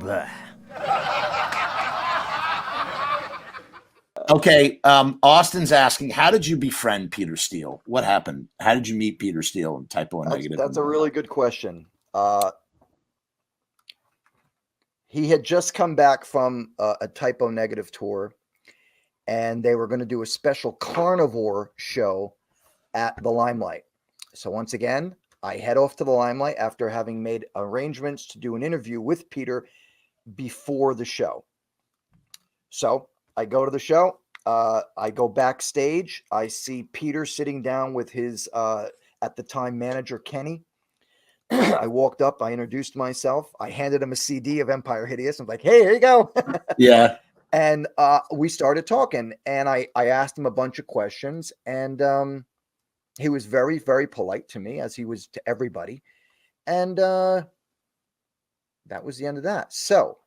Blech. Okay, Austin's asking, how did you befriend Peter Steele? What happened? How did you meet Peter Steele and Typo Negative? That's a really good question. He had just come back from a Typo Negative tour, and they were going to do a special carnivore show at the Limelight. So once again, I head off to the Limelight after having made arrangements to do an interview with Peter before the show. So I go to the show. I go backstage. I see Peter sitting down with his, at the time, manager, Kenny. I walked up. I introduced myself. I handed him a CD of Empire Hideous. I'm like, hey, here you go. Yeah. And we started talking. And I asked him a bunch of questions. And he was very, very polite to me, as he was to everybody. And that was the end of that. So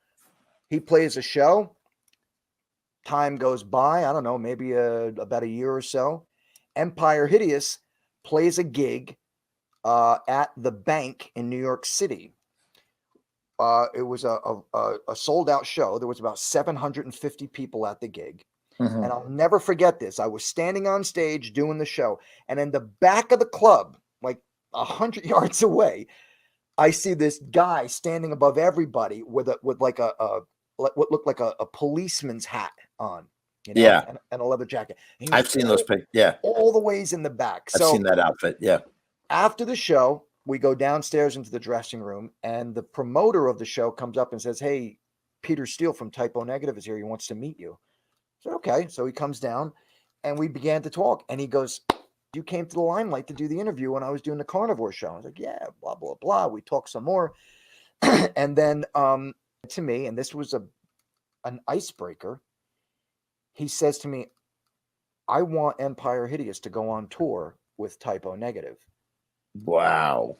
he plays a show. Time goes by, I don't know, maybe about a year or so. Empire Hideous plays a gig at the Bank in New York City. It was a sold-out show. There was about 750 people at the gig. Mm-hmm. And I'll never forget this. I was standing on stage doing the show, and in the back of the club, like 100 yards away, I see this guy standing above everybody with like what looked like a policeman's hat on, you know, yeah, and a leather jacket. I've seen those pictures. Yeah, all the ways in the back. I've seen that outfit. Yeah. After the show, we go downstairs into the dressing room, and the promoter of the show comes up and says, "Hey, Peter Steele from Typo Negative is here. He wants to meet you." I said, "Okay." So he comes down, and we began to talk. And he goes, "You came to the Limelight to do the interview when I was doing the Carnivore show." I was like, "Yeah, blah blah blah." We talked some more, and then to me, and this was an icebreaker, he says to me, "I want Empire Hideous to go on tour with Typo Negative." Wow.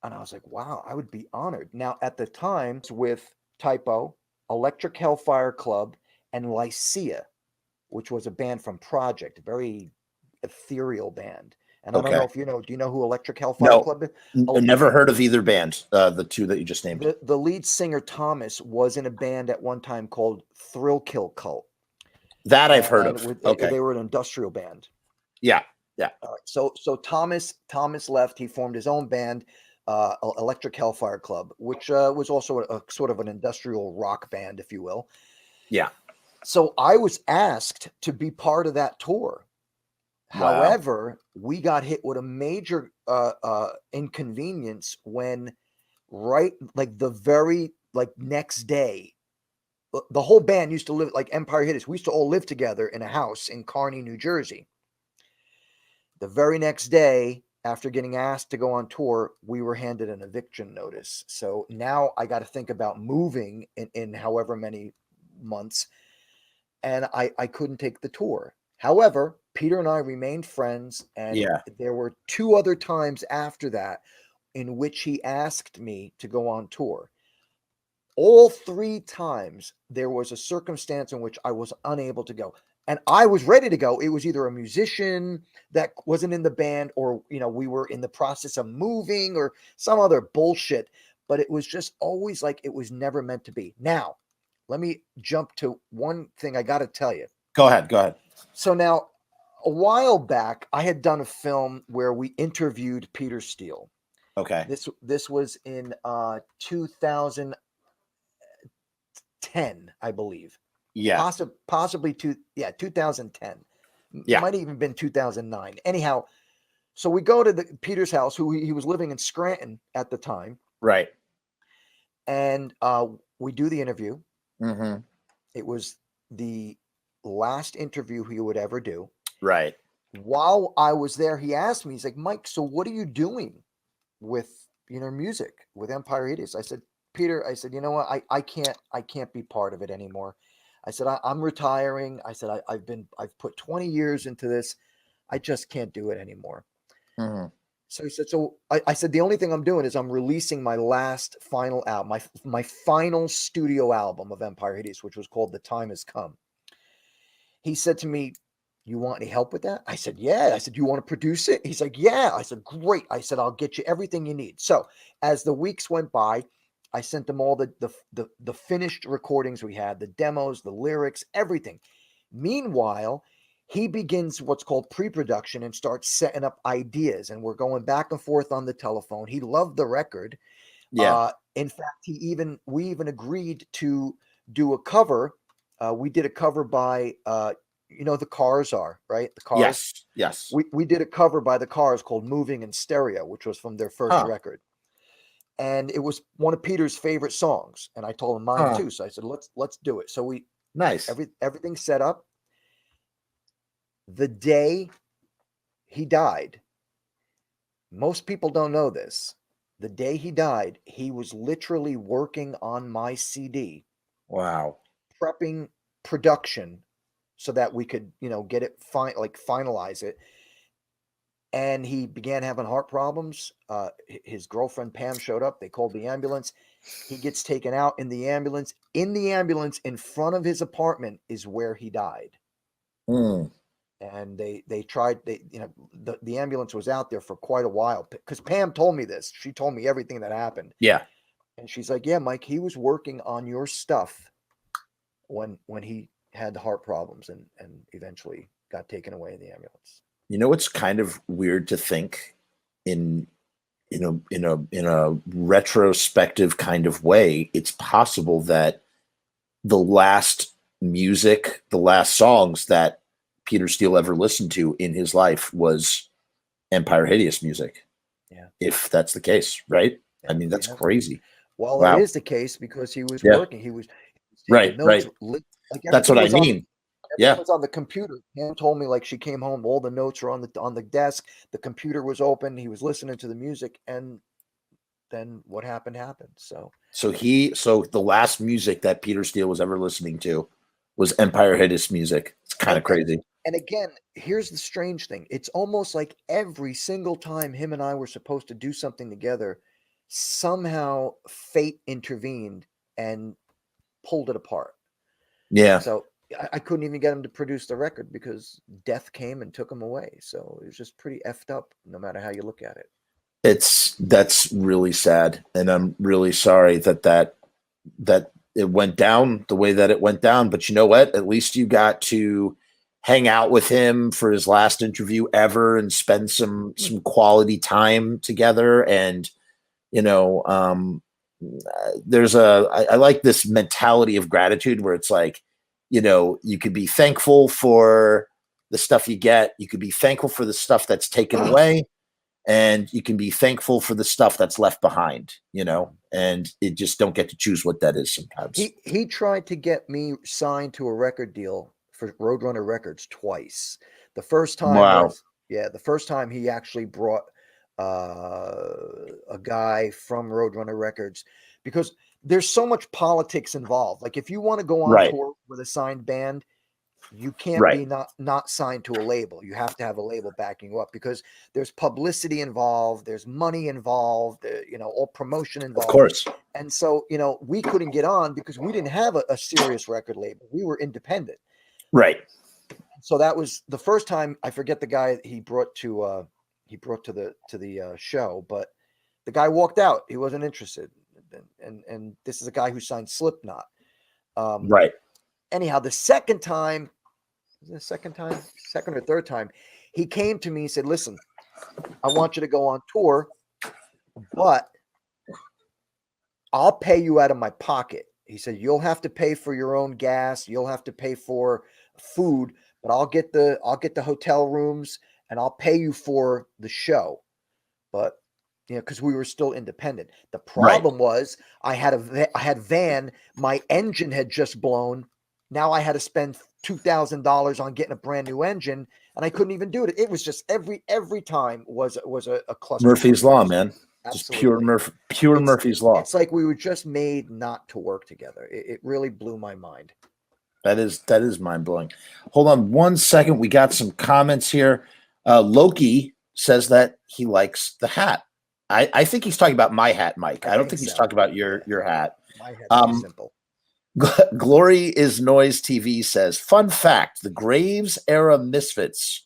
And I was like, wow, I would be honored. Now, at the time, with Typo, Electric Hellfire Club, and Lycia, which was a band from Project, a very ethereal band. And I don't know if you know, do you know who Electric Hellfire Club is? Never heard of either band, the two that you just named. The lead singer, Thomas, was in a band at one time called Thrill Kill Cult. That I've heard of. They were an industrial band. Yeah, yeah. So Thomas left. He formed his own band, Electric Hellfire Club, which was also a sort of an industrial rock band, if you will. Yeah. So I was asked to be part of that tour. Wow. However, we got hit with a major inconvenience when the very next day, the whole band used to live like Empire Hideous. We used to all live together in a house in Kearny, New Jersey. The very next day, after getting asked to go on tour, we were handed an eviction notice. So now I got to think about moving in however many months, and I couldn't take the tour. However, Peter and I remained friends, and there were 2 other times after that in which he asked me to go on tour. All 3 times there was a circumstance in which I was unable to go. And I was ready to go. It was either a musician that wasn't in the band, or, we were in the process of moving, or some other bullshit. But it was just always like it was never meant to be. Now, let me jump to one thing I got to tell you. Go ahead. So now, a while back, I had done a film where we interviewed Peter Steele. Okay. This was in 2010, I believe. Yeah. Possibly 2010. Yeah. Might have even been 2009. Anyhow, so we go to Peter's house, who he was living in Scranton at the time. Right. And we do the interview. Mm-hmm. It was the last interview he would ever do. Right. While I was there, he asked me, he's like, "Myke, so what are you doing with, music, with Empire Hideous?" I said, "Peter," I said, "You know what? I can't be part of it anymore." I said, I'm retiring. I said, I've put 20 years into this. I just can't do it anymore. Mm-hmm. So he said, I said, the only thing I'm doing is I'm releasing my final album, my final studio album of Empire Hideous, which was called The Time Has Come. He said to me, "You want any help with that?" I said, "Yeah." I said, "You want to produce it?" He's like, "Yeah." I said, "Great." I said, "I'll get you everything you need." So as the weeks went by, I sent them all the finished recordings we had, the demos, the lyrics, everything. Meanwhile, he begins what's called pre-production and starts setting up ideas, and we're going back and forth on the telephone. He loved the record. Yeah. In fact, we even agreed to do a cover. We did a cover by the Cars are, right? The Cars. Yes. Yes. We did a cover by the Cars called Moving in Stereo, which was from their first record. And it was one of Peter's favorite songs. And I told him mine too. So I said, let's do it. So we everything set up. The day he died, most people don't know this. The day he died, he was literally working on my CD. Wow. Prepping production so that we could, get it finalize it. And he began having heart problems. His girlfriend Pam showed up. They called the ambulance. He gets taken out in the ambulance. In the ambulance in front of his apartment is where he died. And they tried. The ambulance was out there for quite a while because Pam told me this. She told me everything that happened. Yeah. And she's like, "Yeah, Myke, he was working on your stuff when he had the heart problems and eventually got taken away in the ambulance." You know, it's kind of weird to think in a retrospective kind of way. It's possible that the last music, the last songs that Peter Steele ever listened to in his life was Empire Hideous music. Yeah. If that's the case, right? Yeah, I mean, that's crazy. Well, wow. It is the case because he was working. He was right. Notes, right. That's what I mean. Everything was on the computer. Pam told me she came home, all the notes were on the desk, the computer was open, he was listening to the music, and then what happened. So the last music that Peter Steele was ever listening to was Empire Hideous music. It's kind of crazy. And again, here's the strange thing. It's almost like every single time him and I were supposed to do something together, somehow fate intervened and pulled it apart. Yeah. So I couldn't even get him to produce the record because death came and took him away. So it was just pretty effed up, no matter how you look at it. That's really sad, and I'm really sorry that it went down the way that it went down. But you know what? At least you got to hang out with him for his last interview ever and spend some quality time together. And I like this mentality of gratitude where it's like, you could be thankful for the stuff you get. You could be thankful for the stuff that's taken away, and you can be thankful for the stuff that's left behind, and you just don't get to choose what that is sometimes. He tried to get me signed to a record deal for Roadrunner Records twice. The first time the first time he actually brought a guy from Roadrunner Records, because there's so much politics involved. Like if you want to go on tour with a signed band, you can't be not signed to a label. You have to have a label backing you up because there's publicity involved, there's money involved, all promotion involved. Of course. And so, we couldn't get on because we didn't have a serious record label. We were independent. Right. So that was the first time. I forget the guy he brought to the show, but the guy walked out. He wasn't interested. And this is a guy who signed Slipknot. Right. Anyhow, the second or third time, he came to me and said, "Listen, I want you to go on tour, but I'll pay you out of my pocket." He said, "You'll have to pay for your own gas. You'll have to pay for food, but I'll get the hotel rooms and I'll pay you for the show." But because we were still independent. The problem was I had van. My engine had just blown. Now I had to spend $2,000 on getting a brand new engine, and I couldn't even do it. It was just every time was a cluster. Murphy's Law, man. Absolutely. Just pure Murphy's Law. It's like we were just made not to work together. It really blew my mind. That is mind blowing. Hold on one second. We got some comments here. Loki says that he likes the hat. I think he's talking about my hat, Myke. I don't think he's talking about your hat. My hat is simple. Glory is Noise TV says, fun fact, the Graves era Misfits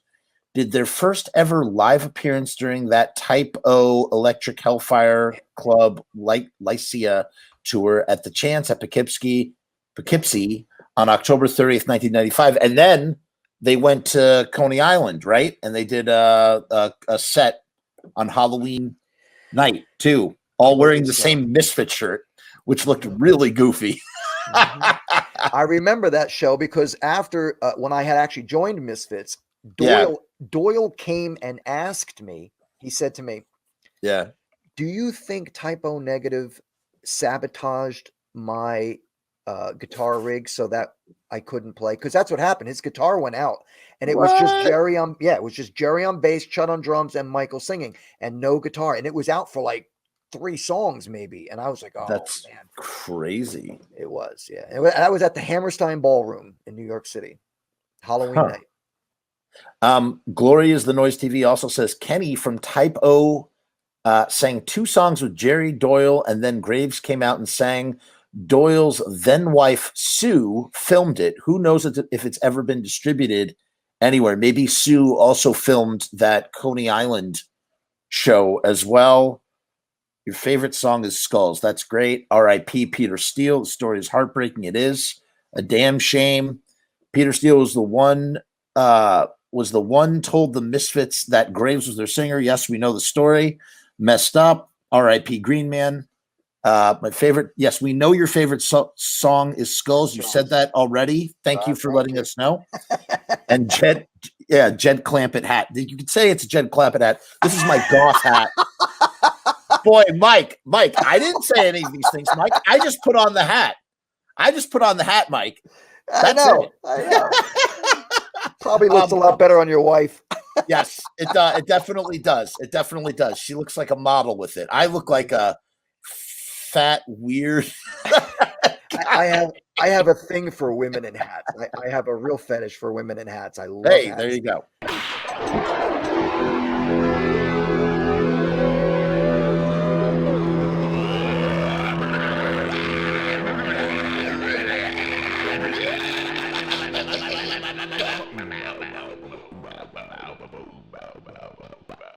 did their first ever live appearance during that Type O Electric Hellfire Club Lycia tour at the Chance at Poughkeepsie on October 30th, 1995. And then they went to Coney Island, right? And they did a set on Halloween night too, all wearing the same Misfit shirt, which looked really goofy. I remember that show because after when I had actually joined Misfits, Doyle came and asked me. He said to me, "Yeah, do you think Type O Negative sabotaged my guitar rig so that I couldn't play?" Because that's what happened. His guitar went out, and it was just Jerry on bass, Chud on drums, and Michael singing, and no guitar, and it was out for like 3 songs maybe. And I was like, "Oh, that's man, crazy." It was, yeah. I was at the Hammerstein Ballroom in New York City, Halloween night. Glory is the Noise TV also says Kenny from Type O sang 2 songs with Jerry Doyle, and then Graves came out and sang. Doyle's then wife Sue filmed it. Who knows if it's ever been distributed anywhere? Maybe Sue also filmed that Coney Island show as well. Your favorite song is Skulls. That's great. R.I.P. Peter Steele. The story is heartbreaking. It is a damn shame. Peter Steele was the one told the Misfits that Graves was their singer. Yes, we know the story. Messed up. R.I.P. Green Man. My favorite. Yes, we know your favorite song is Skulls. You said that already. Thank you for letting us know. And Jed Clampett hat. You could say it's a Jed Clampett hat. This is my goth hat. Boy, Mike, I didn't say any of these things, Mike. I just put on the hat. Mike. That's I know. Probably looks a lot better on your wife. Yes, it definitely does. It definitely does. She looks like a model with it. I look like a fat, weird. I have a thing for women in hats. I have a real fetish for women in hats. I love hats. There you go.